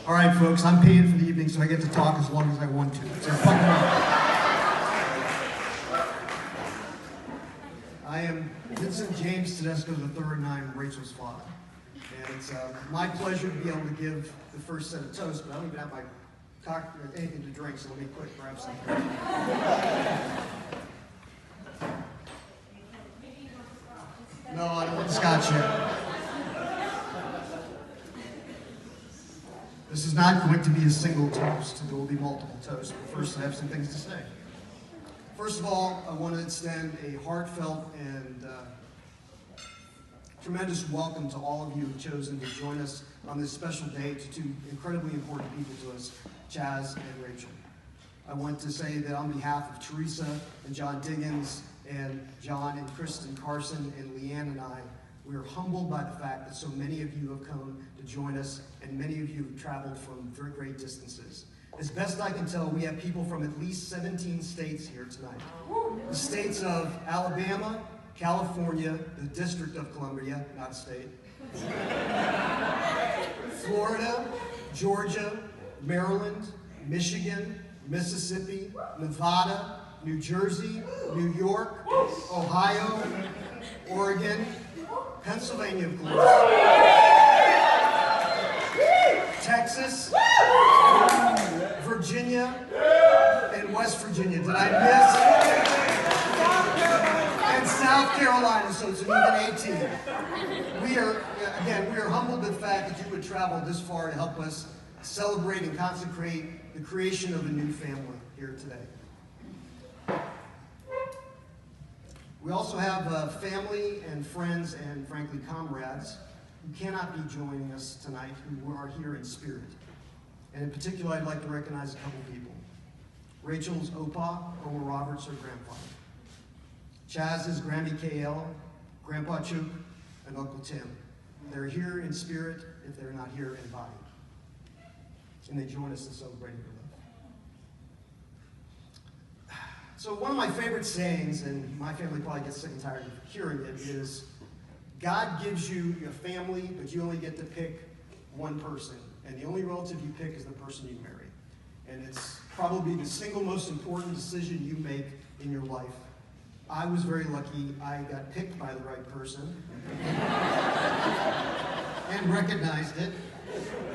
All right, folks, I'm paying for the evening, so I get to talk as long as I want to. So buckle up. I am Vincent James Tedesco III, and I am Rachel's father. And it's my pleasure to be able to give the first set of toasts, but I don't even have my anything to drink, so let me quick grab something. No, I don't want scotch yet. This is not going to be a single toast. There will be multiple toasts, but first I have some things to say. First of all, I want to extend a heartfelt and tremendous welcome to all of you who have chosen to join us on this special day to two incredibly important people to us, Chaz and Rachel. I want to say that on behalf of Teresa and John Diggins and John and Kristen Carson and Leanne and I, we are humbled by the fact that so many of you have come to join us, and many of you have traveled from very great distances. As best I can tell, we have people from at least 17 states here tonight. The states of Alabama, California, the District of Columbia, not a state, Florida, Georgia, Maryland, Michigan, Mississippi, Nevada, New Jersey, New York, Ohio, Oregon, Pennsylvania, of course, Texas, Virginia, and West Virginia. Did I miss? And South Carolina, so it's an even 18. We are humbled by the fact that you would travel this far to help us celebrate and consecrate the creation of a new family here today. We also have family and friends and, frankly, comrades who cannot be joining us tonight, who are here in spirit. And in particular, I'd like to recognize a couple people. Rachel's Opa, Homer Roberts, her grandfather. Chaz's Grammy KL, Grandpa Chook, and Uncle Tim. They're here in spirit if they're not here in body. And they join us in celebrating their life. So one of my favorite sayings, and my family probably gets sick and tired of hearing it, is God gives you a family, but you only get to pick one person. And the only relative you pick is the person you marry. And it's probably the single most important decision you make in your life. I was very lucky. I got picked by the right person and recognized it.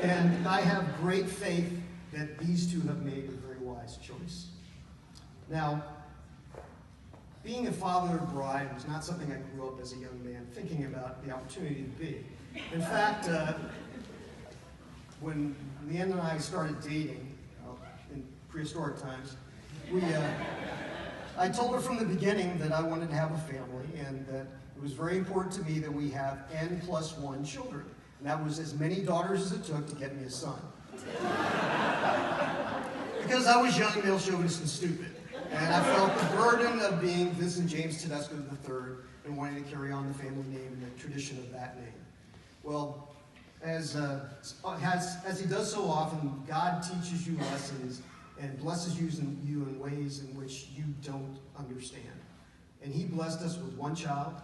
And I have great faith that these two have made a very wise choice. Now, being a father of a bride was not something I grew up as a young man thinking about the opportunity to be. In fact, when Leanne and I started dating in prehistoric times, I told her from the beginning that I wanted to have a family and that it was very important to me that we have N+1 children. And that was as many daughters as it took to get me a son. Because I was young, male chauvinist, and stupid. And I felt the burden of being Vincent James Tedesco III and wanting to carry on the family name and the tradition of that name. Well, as he does so often, God teaches you lessons and blesses you in ways in which you don't understand. And he blessed us with one child,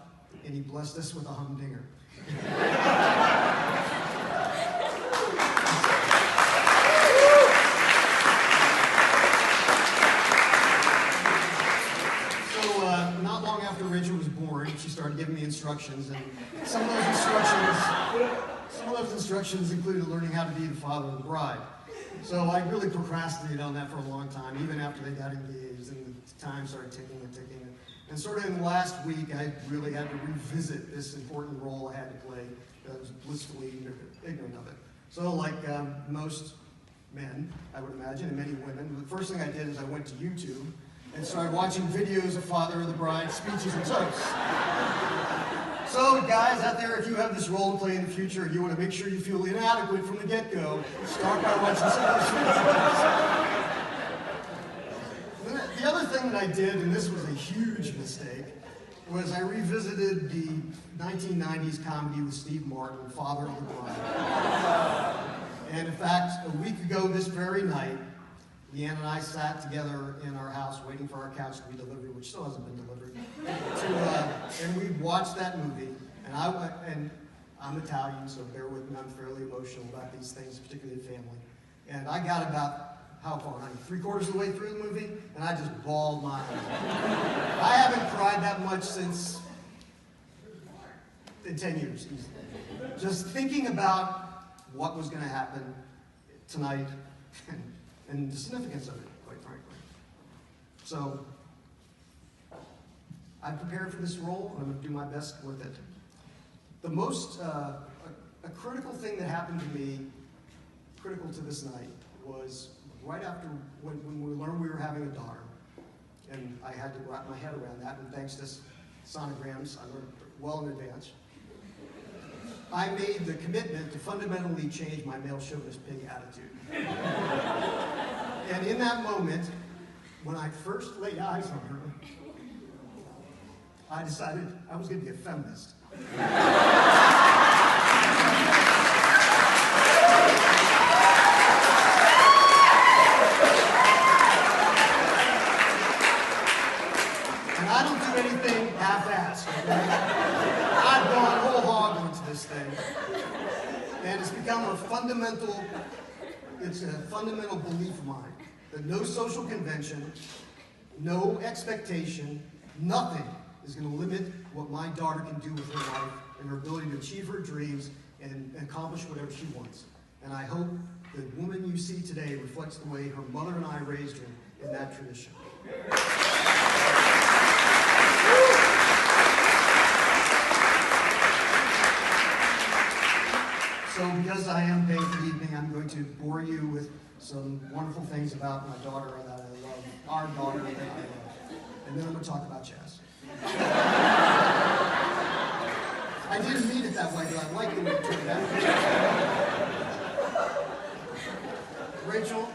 and he blessed us with a humdinger. Not long after Rachel was born, she started giving me instructions, and some of those instructions included learning how to be the father of the bride. So I really procrastinated on that for a long time, even after they got engaged, and the time started ticking and ticking. And sort of in the last week, I really had to revisit this important role I had to play. I was blissfully ignorant of it. So like most men, I would imagine, and many women, the first thing I did is I went to YouTube and started watching videos of father of the bride speeches and toasts. So guys out there, if you have this role to play in the future and you want to make sure you feel inadequate from the get-go, start by watching some of those speeches and toasts. The other thing that I did, and this was a huge mistake, was I revisited the 1990s comedy with Steve Martin, Father of the Bride. And in fact, a week ago this very night, Leanne and I sat together in our house waiting for our couch to be delivered, which still hasn't been delivered, and we watched that movie. And I'm Italian, so bear with me, I'm fairly emotional about these things, particularly family. And I got about, how far, honey? 3/4 of the way through the movie, and I just bawled my eyes out. I haven't cried that much since, in 10 years, easily. Just thinking about what was going to happen tonight and the significance of it, quite frankly. So, I prepared for this role, and I'm going to do my best with it. The most, a critical thing that happened to me, critical to this night, was right after, when we learned we were having a daughter, and I had to wrap my head around that, and thanks to sonograms, I learned well in advance, I made the commitment to fundamentally change my male chauvinist pig attitude. And in that moment, when I first laid eyes on her, I decided I was going to be a feminist. I don't do anything half-assed, okay? I've gone whole hog into this thing. And it's become a fundamental belief of mine that no social convention, no expectation, nothing is going to limit what my daughter can do with her life and her ability to achieve her dreams and accomplish whatever she wants. And I hope the woman you see today reflects the way her mother and I raised her in that tradition. So because I am paying for the evening, I'm going to bore you with some wonderful things about my daughter that I love, our daughter that I love. And then I'm going to talk about jazz. I didn't mean it that way, but I like the way it turned out. Rachel,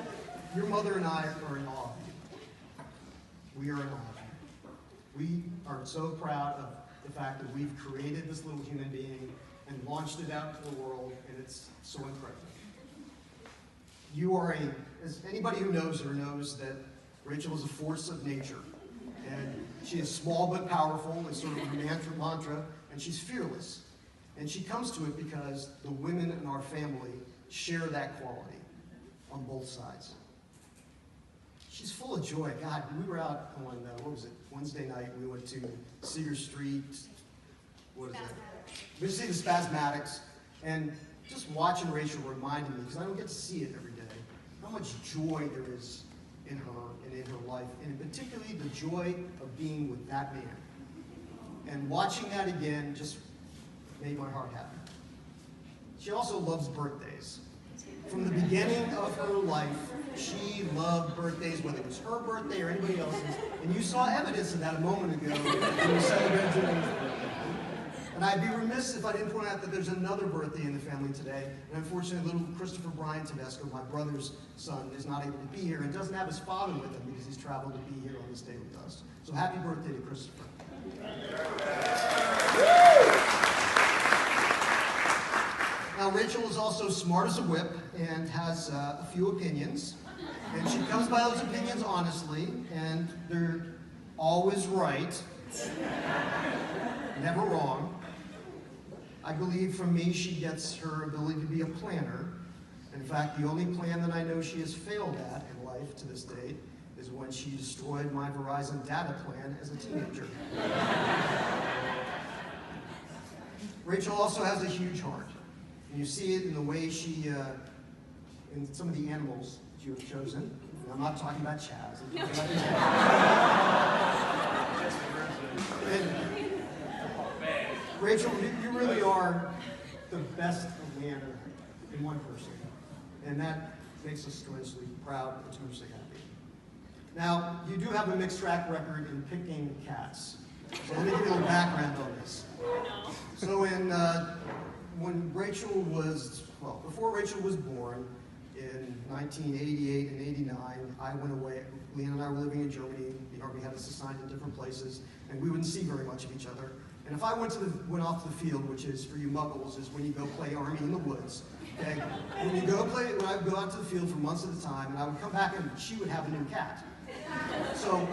your mother and I are in awe of you. We are in awe of you. We are so proud of the fact that we've created this little human being and launched it out to the world, and it's so incredible. You are as anybody who knows her knows that Rachel is a force of nature. And she is small but powerful, is sort of her mantra, and she's fearless. And she comes to it because the women in our family share that quality on both sides. She's full of joy. God, we were out on, what was it, Wednesday night, we went to Cedar Street, what is it? We see the Spasmatics, and just watching Rachel reminded me, because I don't get to see it every day, how much joy there is in her and in her life, and particularly the joy of being with that man. And watching that again just made my heart happy. She also loves birthdays. From the beginning of her life, she loved birthdays, whether it was her birthday or anybody else's, and you saw evidence of that a moment ago when we celebrated Julian's birthday. And I'd be remiss if I didn't point out that there's another birthday in the family today. And unfortunately, little Christopher Brian Tedesco, my brother's son, is not able to be here and doesn't have his father with him because he's traveled to be here on this day with us. So happy birthday to Christopher. Now, Rachel is also smart as a whip and has a few opinions. And she comes by those opinions honestly, and they're always right, never wrong. I believe from me she gets her ability to be a planner. In fact, the only plan that I know she has failed at in life to this date is when she destroyed my Verizon data plan as a teenager. Rachel also has a huge heart. And you see it in the way she, in some of the animals that you have chosen. And I'm not talking about Chaz. I'm talking about Rachel, you really are the best of man in one person. And that makes us tremendously proud and tremendously happy. Now, you do have a mixed track record in picking cats. So let me give you a little background on this. So when Rachel was, well, before Rachel was born, in 1988 and 89, I went away. Leanne and I were living in Germany. The Army had us assigned to different places, and we wouldn't see very much of each other. And if I went off to the field, which is for you muggles, is when you go play Army in the woods. Okay, when I would go out to the field for months at a time, and I would come back and she would have a new cat. So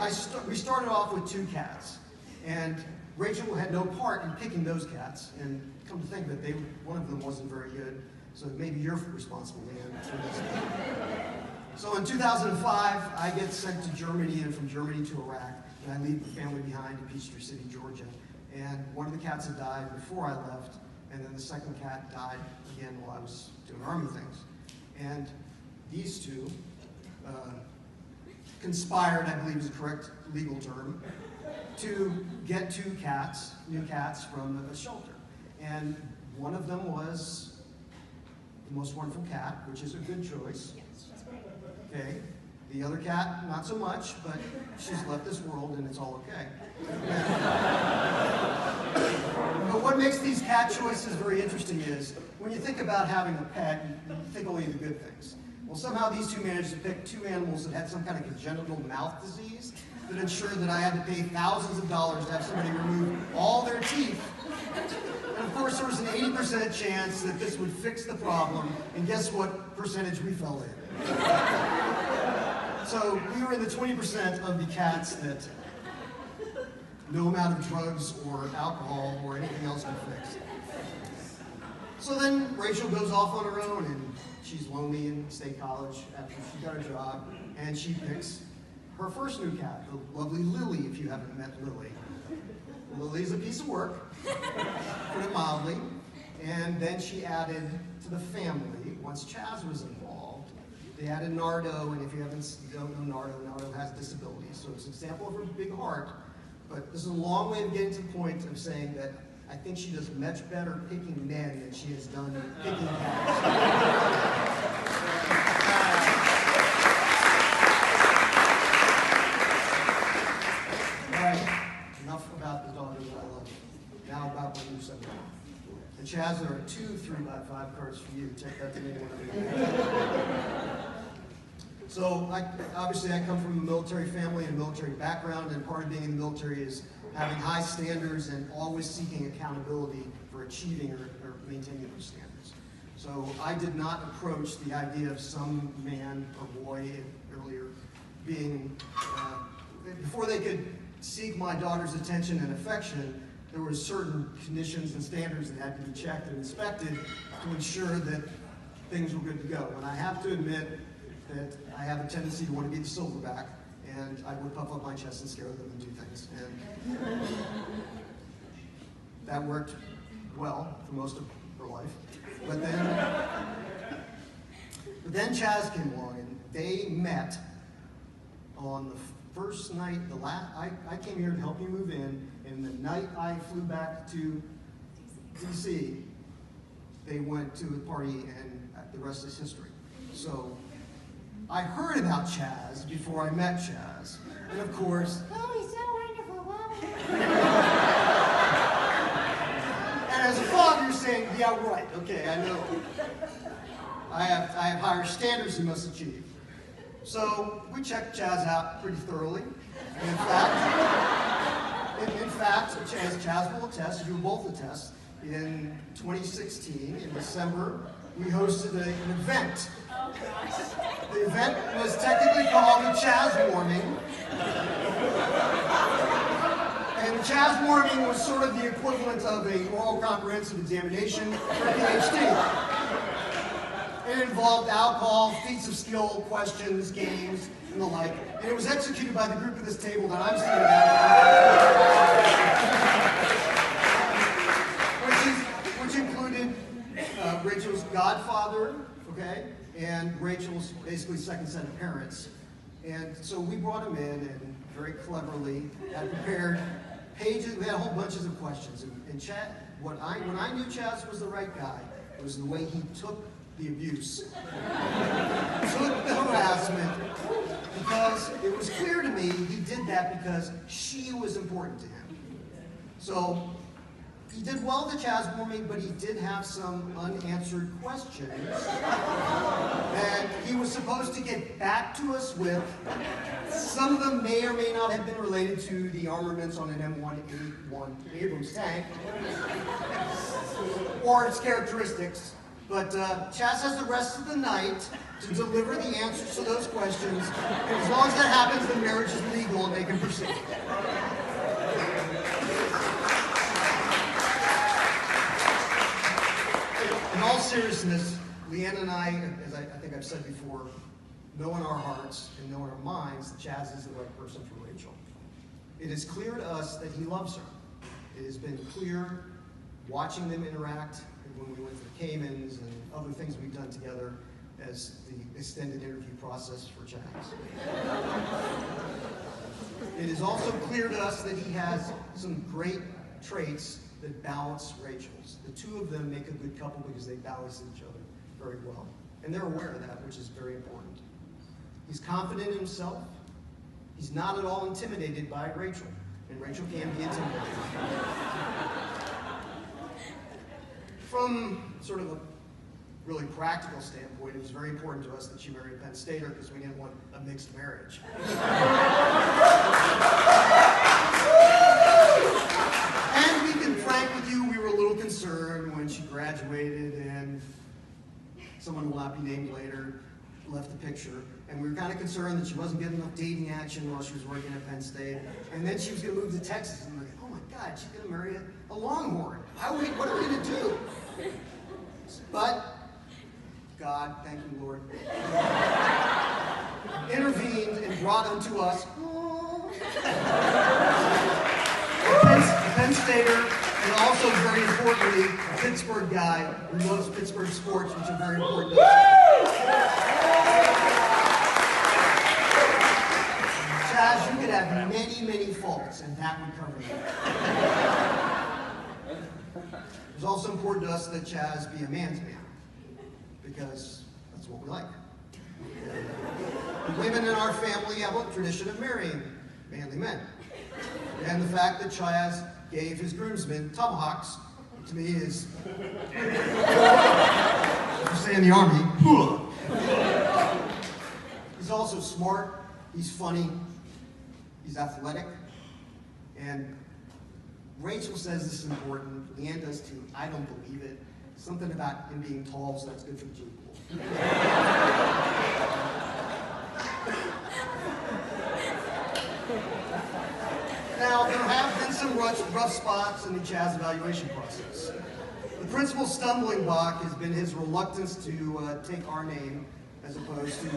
we started off with 2 cats, and Rachel had no part in picking those cats, and come to think of it, one of them wasn't very good, so maybe you're responsible, Leanne, for this. So in 2005, I get sent to Germany, and from Germany to Iraq, and I leave the family behind in Peachtree City, Georgia. And one of the cats had died before I left, and then the second cat died again while I was doing Army things. And these two conspired, I believe is the correct legal term, to get two cats, new cats, from a shelter. And one of them was the most wonderful cat, which is a good choice. Okay. The other cat, not so much, but she's left this world and it's all okay. But what makes these cat choices very interesting is, when you think about having a pet, you think only of the good things. Well, somehow these two managed to pick two animals that had some kind of congenital mouth disease that ensured that I had to pay thousands of dollars to have somebody remove all their teeth. And of course, there was an 80% chance that this would fix the problem, and guess what percentage we fell in? So we were in the 20% of the cats that no amount of drugs or alcohol or anything else could fix. So then Rachel goes off on her own, and she's lonely in State College after she got a job, and she picks her first new cat, the lovely Lily, if you haven't met Lily. Lily's a piece of work, put it mildly, and then she added to the family, once Chaz was involved, they added Nardo, and if you don't know Nardo, Nardo has disabilities, so it's an example of her big heart, but this is a long way of getting to the point of saying that I think she does much better picking men than she has done picking cats. Enough about the daughter that I love. Now about my new son. And Chaz, there are 2 3x5 cards for you. Check that to me. So, obviously I come from a military family and a military background, and part of being in the military is having high standards and always seeking accountability for achieving or maintaining those standards. So I did not approach the idea of some man or boy earlier being, before they could seek my daughter's attention and affection, there were certain conditions and standards that had to be checked and inspected to ensure that things were good to go. And I have to admit that I have a tendency to want to be the silverback, and I would puff up my chest and scare them and do things. And that worked well for most of her life. But then Chaz came along, and they met on the first night, I came here to help you move in, and the night I flew back to DC, they went to a party, and the rest is history. So I heard about Chaz before I met Chaz, and of course, oh, he's so wonderful, wow. And as a father, you're saying, yeah, right, okay, I know. I have higher standards he must achieve. So we checked Chaz out pretty thoroughly. And in fact, as Chaz will attest, as you will both attest, in 2016, in December, we hosted an event. Oh, gosh. The event was technically called the Chaz Warming. And the Chaz Warming was sort of the equivalent of a oral comprehensive examination for a PhD. It involved alcohol, feats of skill, questions, games, and the like. And it was executed by the group at this table that I'm sitting at, which included Rachel's godfather, okay, and Rachel's basically second set of parents. And so we brought him in and very cleverly had prepared pages. We had whole bunches of questions. And Chaz, when I knew Chaz was the right guy, it was the way he took the abuse, took the harassment, because it was clear to me he did that because she was important to him. So he did well the Chaz Warming, but he did have some unanswered questions that he was supposed to get back to us with. Some of them may or may not have been related to the armaments on an M181 Abrams tank, or its characteristics. But Chaz has the rest of the night to deliver the answers to those questions. And as long as that happens, the marriage is legal and they can proceed. seriousness, Leanne and I, as I think I've said before, know in our hearts and know in our minds that Chaz is the right person for Rachel. It is clear to us that he loves her. It has been clear watching them interact when we went to the Caymans and other things we've done together as the extended interview process for Chaz. It is also clear to us that he has some great traits that balance Rachel's. The two of them make a good couple because they balance each other very well. And they're aware of that, which is very important. He's confident in himself. He's not at all intimidated by Rachel. And Rachel can be intimidated. From sort of a really practical standpoint, it was very important to us that she marry a Penn Stater because we didn't want a mixed marriage. And we can frank with you, we were a little concerned when she graduated and someone will not be named later left the picture. And we were kind of concerned that she wasn't getting enough dating action while she was working at Penn State. And then she was going to move to Texas. And we're like, oh my God, she's going to marry a Longhorn. What are we going to do? But God, thank you, Lord, intervened and brought unto us a Penn Stater, and also, very importantly, a Pittsburgh guy who loves Pittsburgh sports, which are very important. Chaz, you could have many, many faults, and that would cover you. It's also important to us that Chaz be a man's man, because that's what we like. The women in our family have a tradition of marrying manly men. And the fact that Chaz gave his groomsmen tomahawks, to me is, as we say in the Army, he's also smart, he's funny, he's athletic, and Rachel says this is important, Leanne does too, I don't believe it. Something about him being tall, so that's good for the gene pool. Now, there have been some rough spots in the Chaz evaluation process. The principal stumbling block has been his reluctance to take our name as opposed to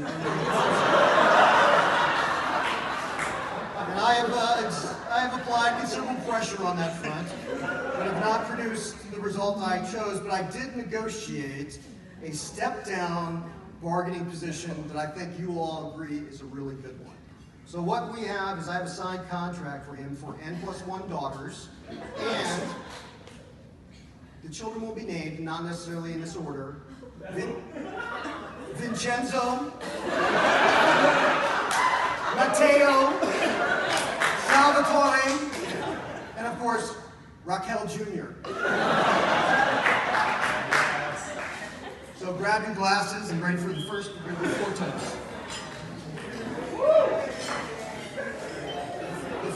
and I have applied considerable pressure on that front, but have not produced the result I chose, but I did negotiate a step-down bargaining position that I think you all agree is a really good one. So what we have is I have a signed contract for him for N+1 daughters, and the children will be named, not necessarily in this order, Vincenzo, Matteo, Salvatore, and of course, Raquel Jr. So grab your glasses and ready for the first four toasts. The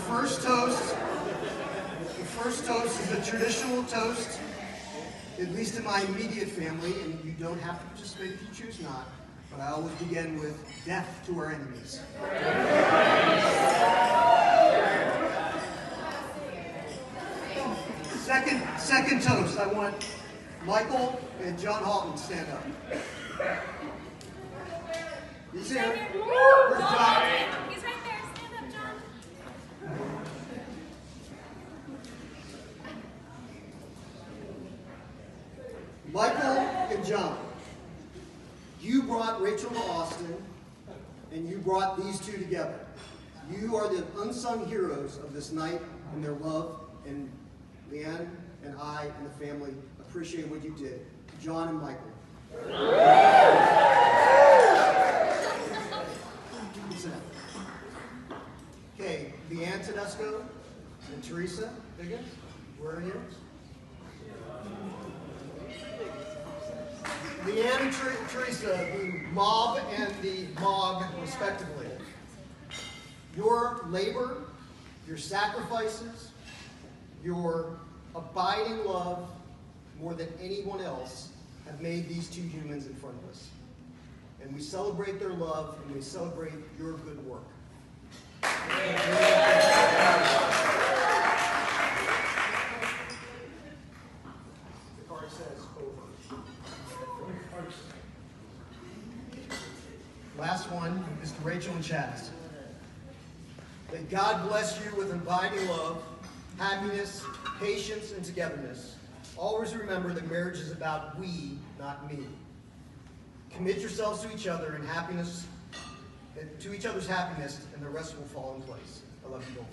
first toast is a traditional toast, at least in my immediate family, and you don't have to participate if you choose not, but I always begin with death to our enemies. Second toast, I want Michael and John Halton to stand up. He's here. Where's John? He's right there. Stand up, John. Michael and John, you brought Rachel to Austin, and you brought these two together. You are the unsung heroes of this night and their love, and Leanne and I and the family appreciate what you did. John and Michael. Sit down. Okay, Leanne Tedesco and Teresa Higgins, where are you? Leanne and Teresa, the mob and the mog, respectively. Your labor, your sacrifices, your abiding love, more than anyone else, have made these two humans in front of us. And we celebrate their love, and we celebrate your good work. The card says over. Last one is to Rachel and Chaz. May God bless you with abiding love, happiness, patience, and togetherness. Always remember that marriage is about we, not me. Commit yourselves to each other in happiness, to each other's happiness, and the rest will fall in place. I love you both.